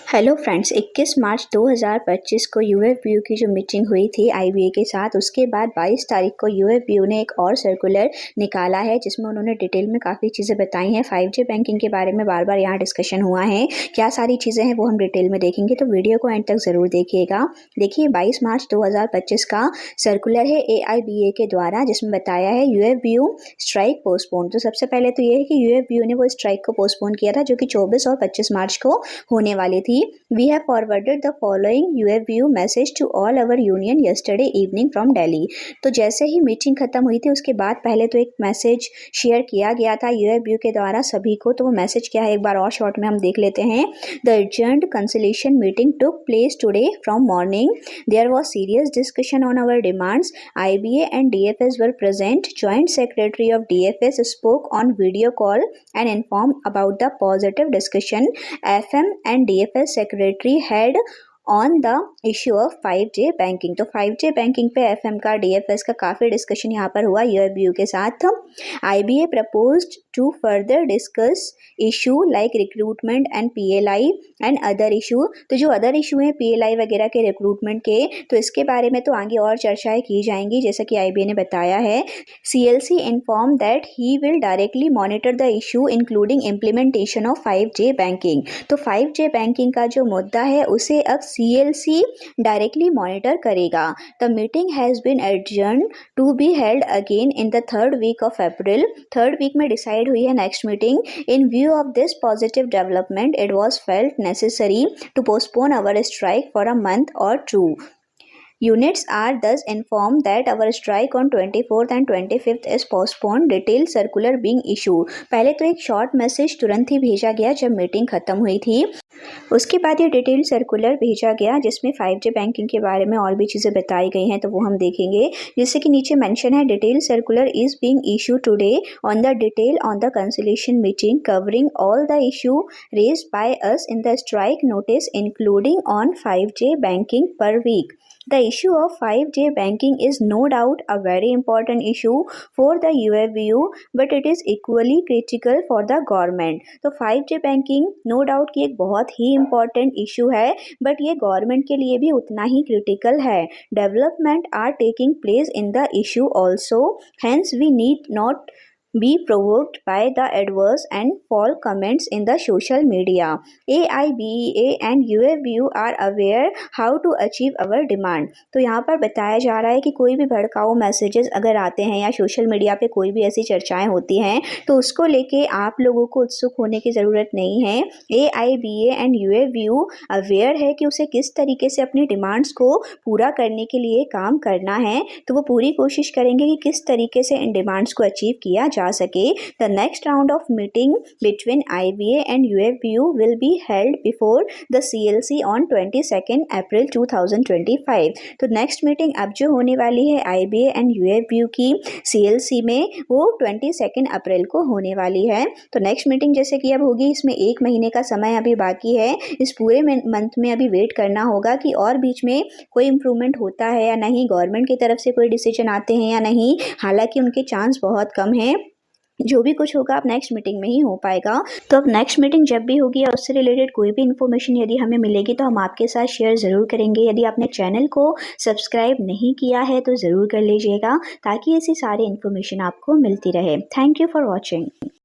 Hello friends, 21 मार्च 2025 को UFBU की जो मीटिंग हुई थी आईबीए के साथ, उसके बाद 22 तारीख को यूएफबीयू ने एक और सर्कुलर निकाला है जिसमें उन्होंने डिटेल में काफ़ी चीज़ें बताई हैं। 5G बैंकिंग के बारे में बार बार यहाँ डिस्कशन हुआ है। क्या सारी चीज़ें हैं वो हम डिटेल में देखेंगे, तो वीडियो को एंड तक ज़रूर देखिएगा। देखिए, 22 मार्च 2025 का सर्कुलर है एआईबीए के द्वारा, जिसमें बताया है यूएफबीयू स्ट्राइक पोस्टपोन। तो सबसे पहले तो ये है कि यूएफबीयू ने वो स्ट्राइक को पोस्टपोन किया था जो कि 24 और 25 मार्च को होने वाली थी। We have forwarded the following UFBU message to all our union yesterday evening from Delhi। तो जैसे ही मीटिंग खत्म हुई थी उसके बाद पहले तो एक मैसेज शेयर किया गया था UFBU के द्वारा सभी को। तो वो मैसेज क्या है एक बार और शॉर्ट में हम देख लेते हैं। The adjourned conciliation meeting took place today from morning. There was serious discussion on our demands. IBA and DFS were present. Joint Secretary of DFS spoke on video call and informed about the positive discussion FM and DFS secretary had on the issue of 5G banking. तो 5G banking पे FM का DFS का काफ़ी discussion यहाँ पर हुआ UFBU के साथ। IBA proposed to further discuss issue like recruitment and PLI and other issue। तो जो अदर इशू हैं PLI वगैरह के रिक्रूटमेंट के, तो इसके बारे में तो आगे और चर्चाएं की जाएंगी जैसा कि IBA ने बताया है। CLC informed that he will directly monitor the issue including implementation of 5G banking. तो 5G बैंकिंग का जो मुद्दा है उसे अब CLC डायरेक्टली मॉनिटर करेगा। The meeting has been adjourn to be held again in the 3rd week of April. 3rd week में decide हुई है next meeting. In view of this positive development it was felt necessary to postpone our strike for a month और 2। Units are thus informed that our strike on 24th and 25th is postponed. Detailed circular being issued। पहले तो एक short message तुरंत ही भेजा गया जब meeting खत्म हुई थी। उसके बाद ये डिटेल सर्कुलर भेजा गया जिसमें 5G बैंकिंग के बारे में और भी चीज़ें बताई गई हैं, तो वो हम देखेंगे। जैसे कि नीचे मेंशन है, detail circular is being issue today on the detail on the consolidation meeting covering all the issue raised by us in the strike notice including on 5G banking per week. The issue of 5G banking is no doubt a very important issue for the UFBU, but it is equally critical for the government। तो 5G banking no doubt की एक बहुत ही important issue है, but ये government के लिए भी उतना ही critical है। Development are taking place in the issue also, hence we need not be provoked by the adverse and false comments in the social media। AIBEA and UFBU are aware how to achieve our demand। तो यहाँ पर बताया जा रहा है कि कोई भी भड़काऊ मैसेजेस अगर आते हैं या सोशल मीडिया पे कोई भी ऐसी चर्चाएं होती हैं तो उसको लेके आप लोगों को उत्सुक होने की ज़रूरत नहीं है। AIBA एंड UFBU अवेयर है कि उसे किस तरीके से अपनी डिमांड्स को पूरा करने के लिए काम करना है, तो वो पूरी कोशिश करेंगे कि किस तरीके से इन डिमांड्स को अचीव किया जा सके। The next round of meeting between IBA and UFBU will be held before the CLC on 22 अप्रैल 2025। तो नेक्स्ट मीटिंग अब जो होने वाली है IBA एंड UFBU की CLC में, वो 22 अप्रैल को होने वाली है। तो नेक्स्ट मीटिंग जैसे कि अब होगी, इसमें 1 महीने का समय अभी बाकी है। इस पूरे मंथ में अभी वेट करना होगा कि और बीच में कोई इम्प्रूवमेंट होता है या नहीं, गवर्नमेंट की तरफ से कोई डिसीजन आते हैं या नहीं। हालांकि उनके चांस बहुत कम हैं। जो भी कुछ होगा अब नेक्स्ट मीटिंग में ही हो पाएगा। तो अब नेक्स्ट मीटिंग जब भी होगी और उससे रिलेटेड कोई भी इन्फॉर्मेशन यदि हमें मिलेगी तो हम आपके साथ शेयर ज़रूर करेंगे। यदि आपने चैनल को सब्सक्राइब नहीं किया है तो ज़रूर कर लीजिएगा ताकि ऐसी सारी इन्फॉर्मेशन आपको मिलती रहे। Thank you for watching.